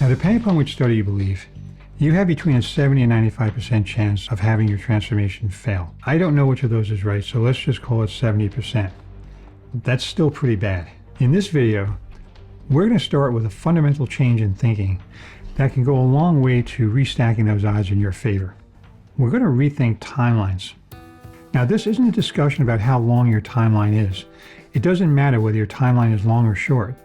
Now, depending upon which study you believe, you have between a 70 and 95% chance of having your transformation fail. I don't know which of those is right, so let's just call it 70%. That's still pretty bad. In this video, we're going to start with a fundamental change in thinking that can go a long way to restacking those odds in your favor. We're going to rethink timelines. Now, this isn't a discussion about how long your timeline is. It doesn't matter whether your timeline is long or short.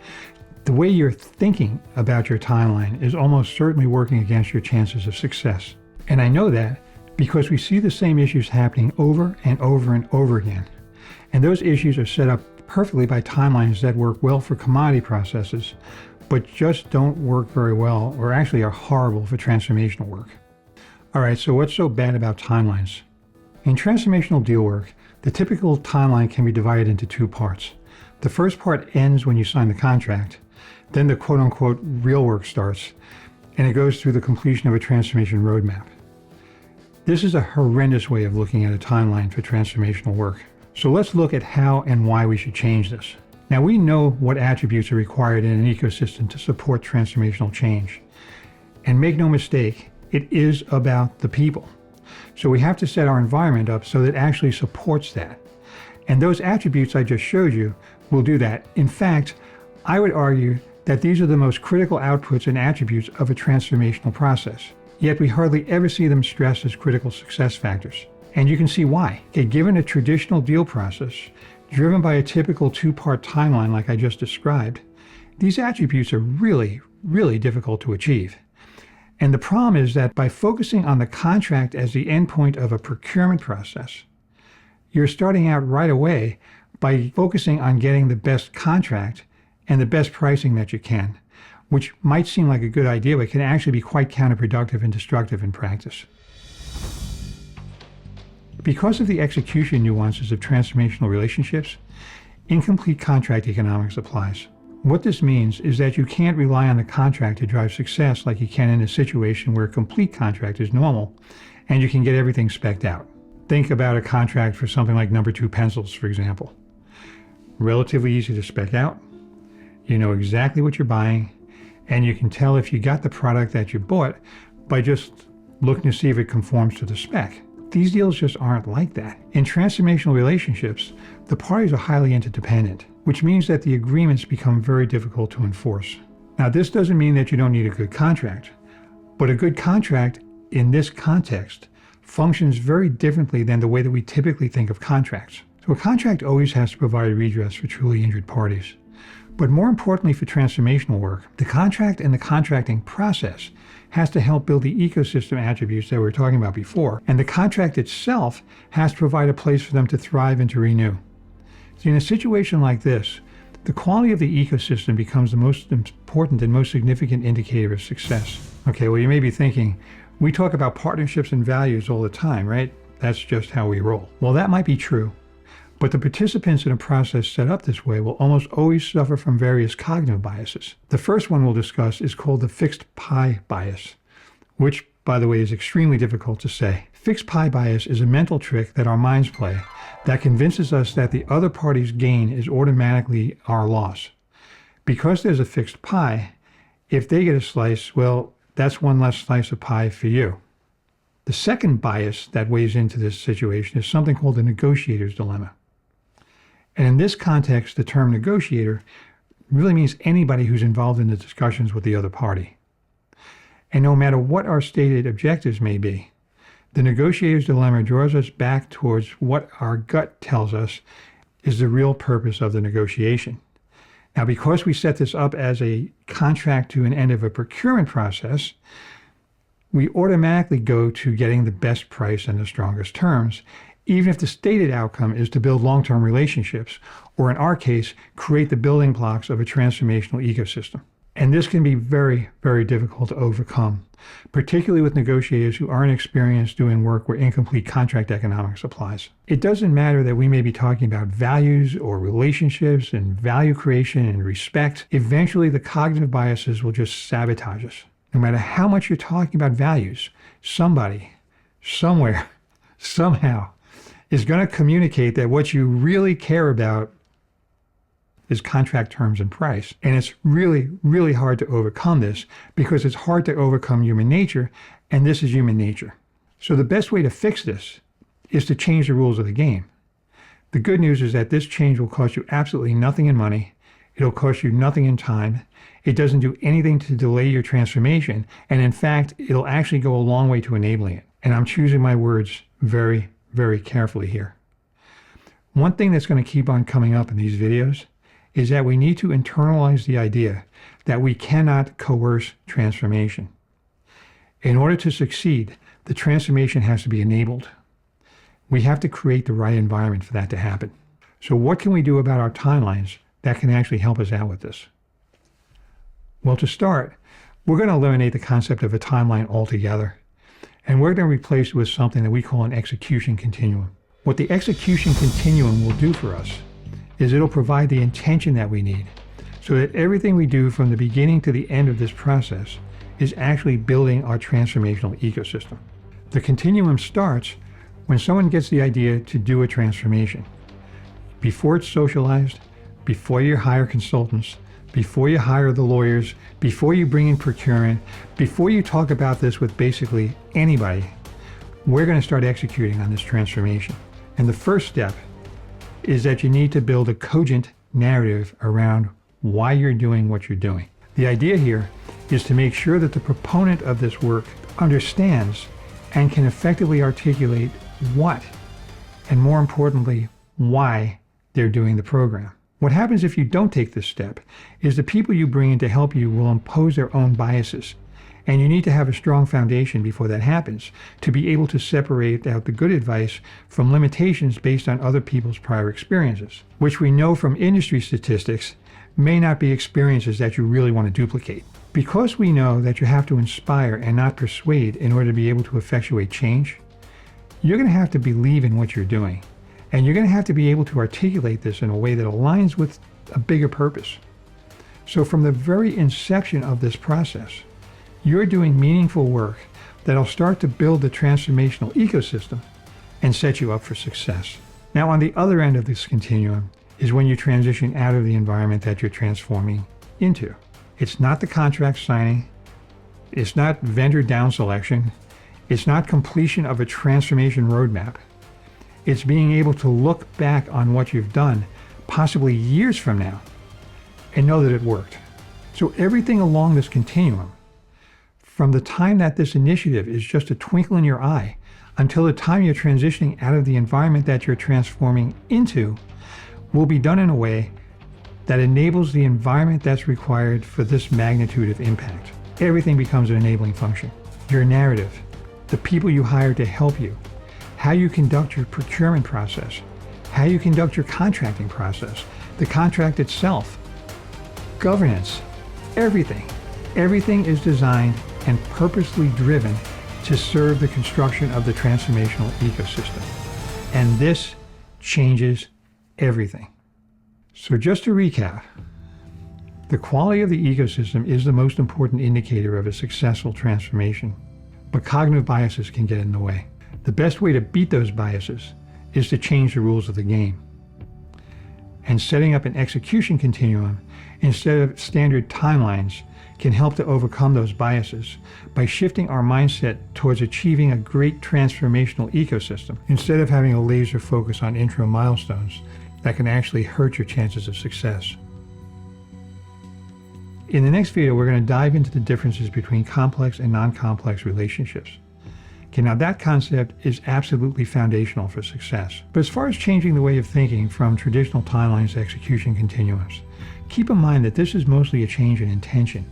The way you're thinking about your timeline is almost certainly working against your chances of success. And I know that because we see the same issues happening over and over and over again. And those issues are set up perfectly by timelines that work well for commodity processes, but just don't work very well, or actually are horrible for transformational work. All right, so what's so bad about timelines? In transformational deal work, the typical timeline can be divided into two parts. The first part ends when you sign the contract. Then the quote-unquote real work starts, and it goes through the completion of a transformation roadmap. This is a horrendous way of looking at a timeline for transformational work. So let's look at how and why we should change this. Now, we know what attributes are required in an ecosystem to support transformational change. And make no mistake, it is about the people. So we have to set our environment up so that it actually supports that. And those attributes I just showed you will do that. In fact, I would argue that these are the most critical outputs and attributes of a transformational process. Yet we hardly ever see them stressed as critical success factors. And you can see why. Okay, given a traditional deal process, driven by a typical two-part timeline like I just described, these attributes are really, really difficult to achieve. And the problem is that by focusing on the contract as the endpoint of a procurement process, you're starting out right away by focusing on getting the best contract and the best pricing that you can, which might seem like a good idea, but can actually be quite counterproductive and destructive in practice. Because of the execution nuances of transformational relationships, incomplete contract economics applies. What this means is that you can't rely on the contract to drive success like you can in a situation where a complete contract is normal and you can get everything spec'd out. Think about a contract for something like number 2 pencils, for example. Relatively easy to spec out. You know exactly what you're buying, and you can tell if you got the product that you bought by just looking to see if it conforms to the spec. These deals just aren't like that. In transformational relationships, the parties are highly interdependent, which means that the agreements become very difficult to enforce. Now, this doesn't mean that you don't need a good contract, but a good contract in this context functions very differently than the way that we typically think of contracts. So a contract always has to provide redress for truly injured parties. But more importantly for transformational work, the contract and the contracting process has to help build the ecosystem attributes that we were talking about before, and the contract itself has to provide a place for them to thrive and to renew. See, in a situation like this, the quality of the ecosystem becomes the most important and most significant indicator of success. Okay, well, you may be thinking, we talk about partnerships and values all the time, right? That's just how we roll. Well, that might be true. But the participants in a process set up this way will almost always suffer from various cognitive biases. The first one we'll discuss is called the fixed pie bias, which, by the way, is extremely difficult to say. Fixed pie bias is a mental trick that our minds play that convinces us that the other party's gain is automatically our loss. Because there's a fixed pie, if they get a slice, well, that's one less slice of pie for you. The second bias that weighs into this situation is something called the negotiator's dilemma. And in this context, the term negotiator really means anybody who's involved in the discussions with the other party. And no matter what our stated objectives may be, the negotiator's dilemma draws us back towards what our gut tells us is the real purpose of the negotiation. Now, because we set this up as a contract to an end of a procurement process, we automatically go to getting the best price and the strongest terms, even if the stated outcome is to build long-term relationships, or in our case, create the building blocks of a transformational ecosystem. And this can be very, very difficult to overcome, particularly with negotiators who aren't experienced doing work where incomplete contract economics applies. It doesn't matter that we may be talking about values or relationships and value creation and respect. Eventually, the cognitive biases will just sabotage us. No matter how much you're talking about values, somebody, somewhere, somehow, is going to communicate that what you really care about is contract terms and price. And it's really, really hard to overcome this because it's hard to overcome human nature, and this is human nature. So the best way to fix this is to change the rules of the game. The good news is that this change will cost you absolutely nothing in money. It'll cost you nothing in time. It doesn't do anything to delay your transformation. And in fact, it'll actually go a long way to enabling it. And I'm choosing my words very, very carefully here. One thing that's going to keep on coming up in these videos is that we need to internalize the idea that we cannot coerce transformation. In order to succeed, the transformation has to be enabled. We have to create the right environment for that to happen. So what can we do about our timelines that can actually help us out with this? Well, to start, we're going to eliminate the concept of a timeline altogether, and we're going to replace it with something that we call an execution continuum. What the execution continuum will do for us is it'll provide the intention that we need so that everything we do from the beginning to the end of this process is actually building our transformational ecosystem. The continuum starts when someone gets the idea to do a transformation. Before it's socialized, before you hire consultants, before you hire the lawyers, before you bring in procurement, before you talk about this with basically anybody, we're going to start executing on this transformation. And the first step is that you need to build a cogent narrative around why you're doing what you're doing. The idea here is to make sure that the proponent of this work understands and can effectively articulate what, and more importantly, why they're doing the program. What happens if you don't take this step is the people you bring in to help you will impose their own biases. And you need to have a strong foundation before that happens to be able to separate out the good advice from limitations based on other people's prior experiences, which we know from industry statistics may not be experiences that you really want to duplicate. Because we know that you have to inspire and not persuade in order to be able to effectuate change, you're going to have to believe in what you're doing. And you're going to have to be able to articulate this in a way that aligns with a bigger purpose. So from the very inception of this process, you're doing meaningful work that'll start to build the transformational ecosystem and set you up for success. Now, on the other end of this continuum is when you transition out of the environment that you're transforming into. It's not the contract signing. It's not vendor down selection. It's not completion of a transformation roadmap. It's being able to look back on what you've done, possibly years from now, and know that it worked. So everything along this continuum, from the time that this initiative is just a twinkle in your eye until the time you're transitioning out of the environment that you're transforming into, will be done in a way that enables the environment that's required for this magnitude of impact. Everything becomes an enabling function. Your narrative, the people you hire to help you, how you conduct your procurement process, how you conduct your contracting process, the contract itself, governance, everything. Everything is designed and purposely driven to serve the construction of the transformational ecosystem. And this changes everything. So just to recap, the quality of the ecosystem is the most important indicator of a successful transformation, but cognitive biases can get in the way. The best way to beat those biases is to change the rules of the game. And setting up an execution continuum instead of standard timelines can help to overcome those biases by shifting our mindset towards achieving a great transformational ecosystem instead of having a laser focus on intro milestones that can actually hurt your chances of success. In the next video, we're going to dive into the differences between complex and non-complex relationships. Okay, now that concept is absolutely foundational for success. But as far as changing the way of thinking from traditional timelines to execution continuums, keep in mind that this is mostly a change in intention.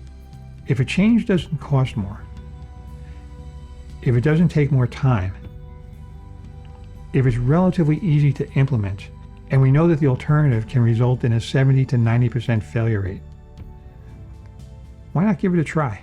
If a change doesn't cost more, if it doesn't take more time, if it's relatively easy to implement, and we know that the alternative can result in a 70 to 90% failure rate, why not give it a try?